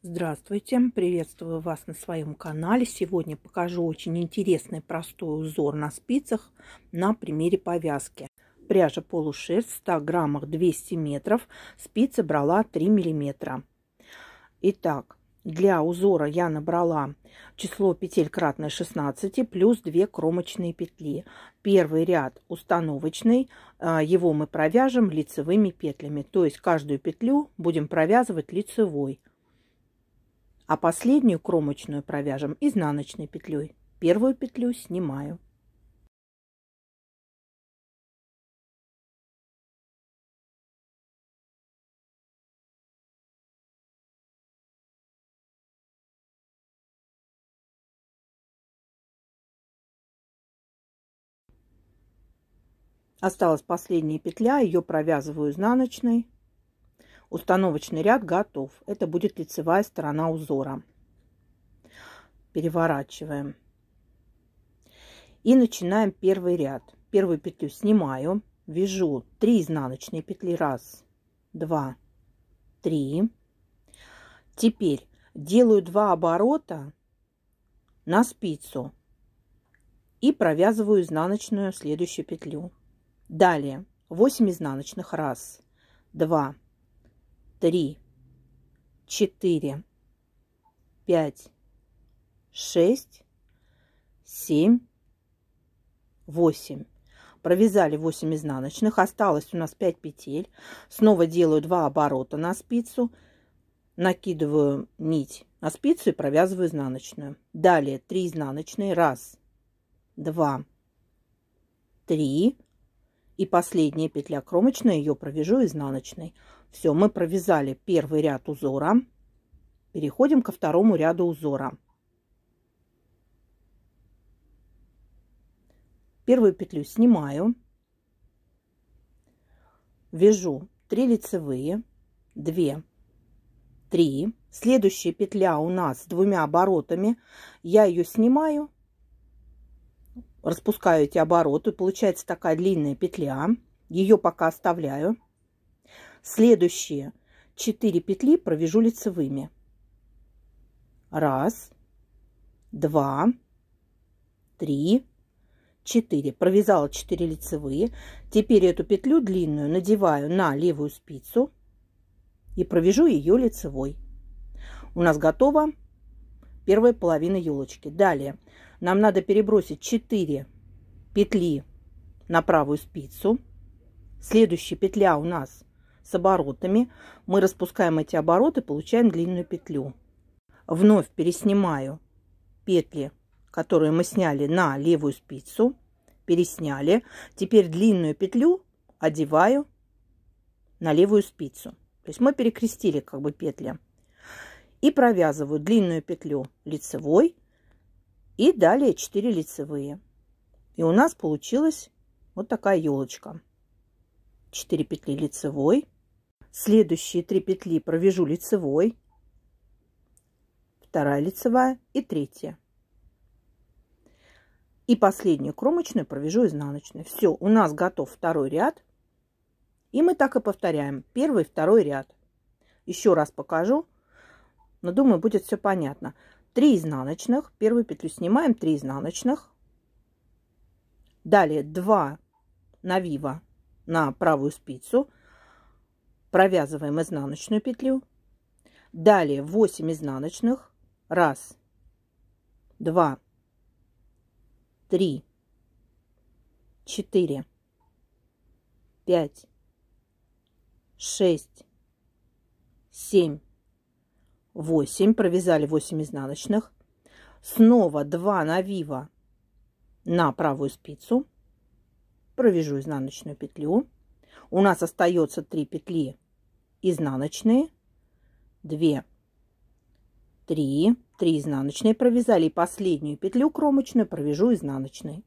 Здравствуйте! Приветствую вас на своем канале. Сегодня покажу очень интересный простой узор на спицах на примере повязки. Пряжа полушерсть, в 100 граммах 200 метров, спицы брала 3 миллиметра. Итак, для узора я набрала число петель кратное 16 плюс 2 кромочные петли. Первый ряд установочный, его мы провяжем лицевыми петлями, то есть каждую петлю будем провязывать лицевой. А последнюю кромочную провяжем изнаночной петлей. Первую петлю снимаю. Осталась последняя петля, ее провязываю изнаночной. Установочный ряд готов. Это будет лицевая сторона узора. Переворачиваем. И начинаем первый ряд. Первую петлю снимаю, вяжу 3 изнаночные петли. 1, 2, 3. Теперь делаю 2 оборота на спицу и провязываю изнаночную следующую петлю. Далее 8 изнаночных. 1, 2, 3, 4, 5, 6, 7, 8. Провязали 8 изнаночных. Осталось у нас 5 петель. Снова делаю 2 оборота на спицу. Накидываю нить на спицу и провязываю изнаночную. Далее 3 изнаночные. 1, 2, 3. И последняя петля кромочная, ее провяжу изнаночной. Все, мы провязали первый ряд узора. Переходим ко второму ряду узора. Первую петлю снимаю, вяжу 3 лицевые, 2, 3. Следующая петля у нас с 2 оборотами. Я ее снимаю, распускаю эти обороты. Получается такая длинная петля. Ее пока оставляю. Следующие 4 петли провяжу лицевыми. 1, 2, 3, 4. Провязала 4 лицевые. Теперь эту петлю длинную надеваю на левую спицу и провяжу ее лицевой. У нас готова первая половина елочки. Далее нам надо перебросить 4 петли на правую спицу. Следующая петля у нас с оборотами. Мы распускаем эти обороты, получаем длинную петлю. Вновь переснимаю петли, которые мы сняли на левую спицу. Пересняли. Теперь длинную петлю одеваю на левую спицу. То есть мы перекрестили как бы петли. И провязываю длинную петлю лицевой. И далее 4 лицевые. И у нас получилась вот такая елочка. 4 петли лицевой. Следующие 3 петли провяжу лицевой. 2 лицевая и 3. И последнюю кромочную провяжу изнаночной. Все, у нас готов второй ряд. И мы так и повторяем. Первый, второй ряд. Еще раз покажу. Но думаю, будет все понятно. 3 изнаночных. Первую петлю снимаем. 3 изнаночных. Далее 2 навива на правую спицу. Провязываем изнаночную петлю. Далее 8 изнаночных. 1, 2, 3, 4, 5, 6, 7, 8. Провязали 8 изнаночных. Снова 2 навива на правую спицу. Провяжу изнаночную петлю. У нас остается 3 петли изнаночные. 2, 3 изнаночные провязали. И последнюю петлю кромочную провяжу изнаночной.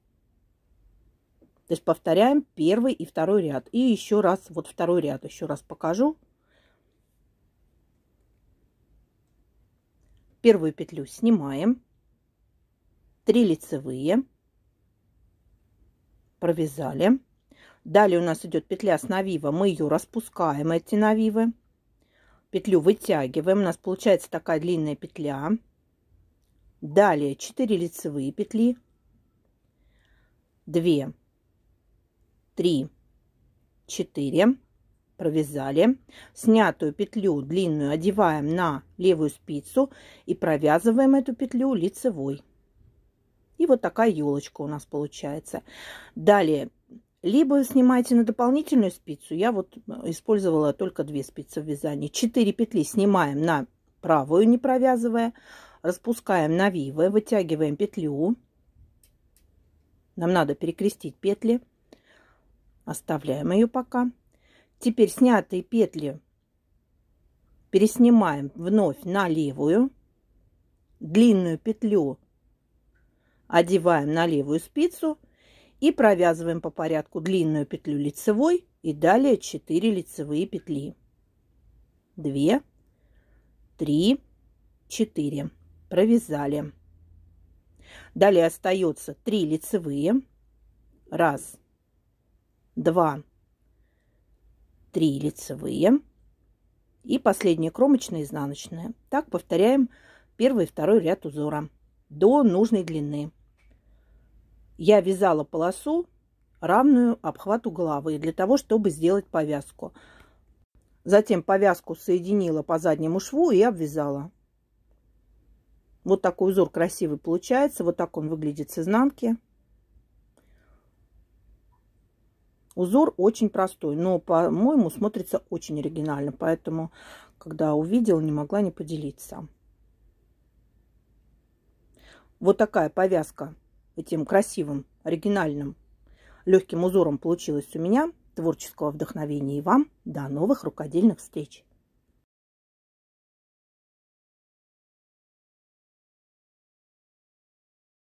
То есть повторяем первый и второй ряд. И еще раз, вот второй ряд еще раз покажу. Первую петлю снимаем. 3 лицевые. Провязали. Далее у нас идет петля с навива. Мы ее распускаем, эти навивы. Петлю вытягиваем. У нас получается такая длинная петля. Далее 4 лицевые петли. 2, 3, 4. Провязали. Снятую петлю длинную одеваем на левую спицу и провязываем эту петлю лицевой. И вот такая елочка у нас получается. Далее, либо снимайте на дополнительную спицу. Я вот использовала только 2 спицы в вязании. 4 петли снимаем на правую, не провязывая. Распускаем навивы, вытягиваем петлю. Нам надо перекрестить петли. Оставляем ее пока. Теперь снятые петли переснимаем вновь на левую. Длинную петлю одеваем на левую спицу и провязываем по порядку длинную петлю лицевой и далее 4 лицевые петли. 2, 3, 4. Провязали. Далее остается 3 лицевые. 1, 2, 3 лицевые. И последняя кромочная, изнаночная. Так повторяем первый и второй ряд узора до нужной длины. Я вязала полосу, равную обхвату головы, для того, чтобы сделать повязку. Затем повязку соединила по заднему шву и обвязала. Вот такой узор красивый получается. Вот так он выглядит с изнанки. Узор очень простой, но, по-моему, смотрится очень оригинально. Поэтому, когда увидела, не могла не поделиться. Вот такая повязка этим красивым, оригинальным, легким узором получилась у меня. Творческого вдохновения и вам. До новых рукодельных встреч!